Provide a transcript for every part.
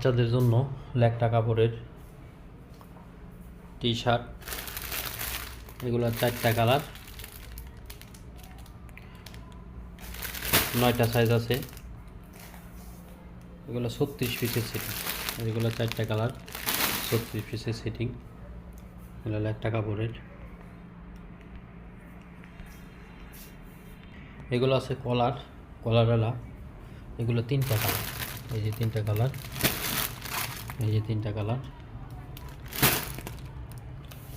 বাচ্চাদের জন্য ল্যাকটা কাপড়ের টি শার্ট, এগুলো 4টা কালার, 9টা সাইজ আছে। এগুলো 36 পিসের সেটিং, এগুলো 4টা কালার, 36 পিসের সেটিং। এগুলো ল্যাকটা কাপড়ের। এগুলো আছে কলারওয়ালা, এগুলো 3টা কালার, এই যে 3টা কালার, এই যে 3টা কালার।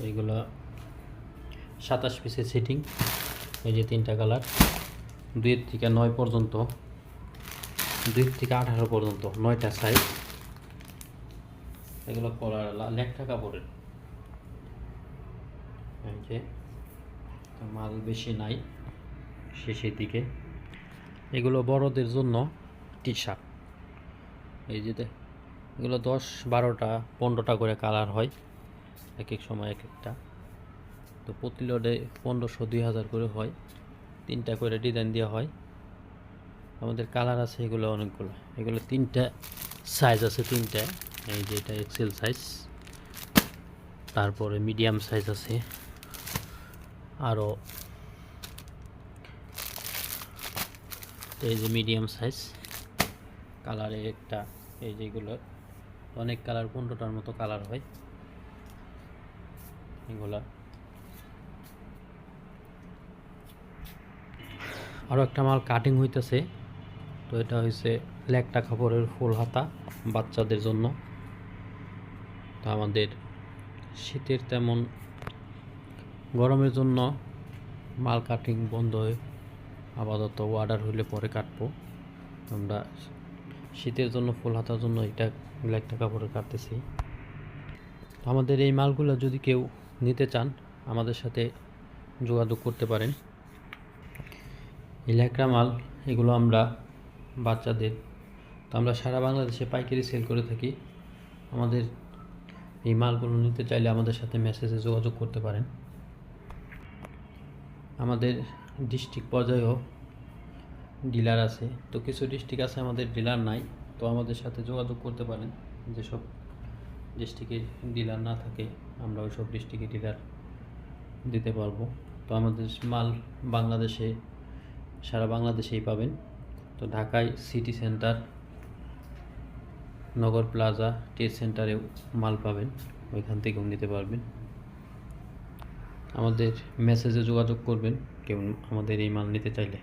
এইগুলো 27 পিসের সেটিং, এই যে 3টা কালার, 2 থেকে 9 পর্যন্ত, 2 থেকে 18 পর্যন্ত 9টা সাইজ। এগুলো কলারওয়ালা ল্যাকটা কাপড়ের। এই যে মাল বেশি নাই শেষের দিকে। এগুলো বড়দের জন্য টি শার্ট, এই যে এগুলো 10, 12টা, 15টা করে কালার হয়, এক এক সময় এক একটা। তো প্রতি লটে 1500, 2000 করে হয়, 3টা করে ডিজাইন দেওয়া হয়। আমাদের কালার আছে এগুলো অনেকগুলো। এগুলো 3টা সাইজ আছে, 3টা। এই যে এটা এক্সেল সাইজ, তারপরে মিডিয়াম সাইজ আছে, আরও এই যে মিডিয়াম সাইজ কালারে একটা। এই যেগুলো অনেক কালার, 15টার মতো কালার হয় এগুলা। আরও একটা মাল কাটিং হইতেছে। তো এটা হয়েছে ল্যাকটা কাপড়ের ফুল হাতা বাচ্চাদের জন্য। তো আমাদের শীতের তেমন, গরমের জন্য মাল কাটিং বন্ধ হয়ে আপাতত অর্ডার হইলে পরে কাটবো। আমরা শীতের জন্য ফুল হাতার জন্য এটা ল্যাকটা কাপড়ের কাটতেছি। আমাদের এই মালগুলো যদি কেউ নিতে চান আমাদের সাথে যোগাযোগ করতে পারেন। এই ল্যাকড়া মাল এগুলো আমরা বাচ্চাদের, তো আমরা সারা বাংলাদেশে পাইকারি সেল করে থাকি। আমাদের এই মালগুলো নিতে চাইলে আমাদের সাথে মেসেজে যোগাযোগ করতে পারেন। আমাদের ডিস্ট্রিক্ট পর্যায়েও ডিলার আছে, তো কিছু ডিস্ট্রিক্ট আছে আমাদের ডিলার নাই, তো আমাদের সাথে যোগাযোগ করতে পারেন। যেসব ডিস্ট্রিক্টে ডিলার না থাকে আমরা ওই সব ডিস্ট্রিক্টে ডিলার দিতে পারবো। তো আমাদের মাল বাংলাদেশে, সারা বাংলাদেশেই পাবেন। তো ঢাকায় সিটি সেন্টার, নগর প্লাজা, ট্রেড সেন্টারেও মাল পাবেন, ওইখান থেকেও নিতে পারবেন। আমাদের মেসেজে যোগাযোগ করবেন কেউ আমাদের এই মাল নিতে চাইলে।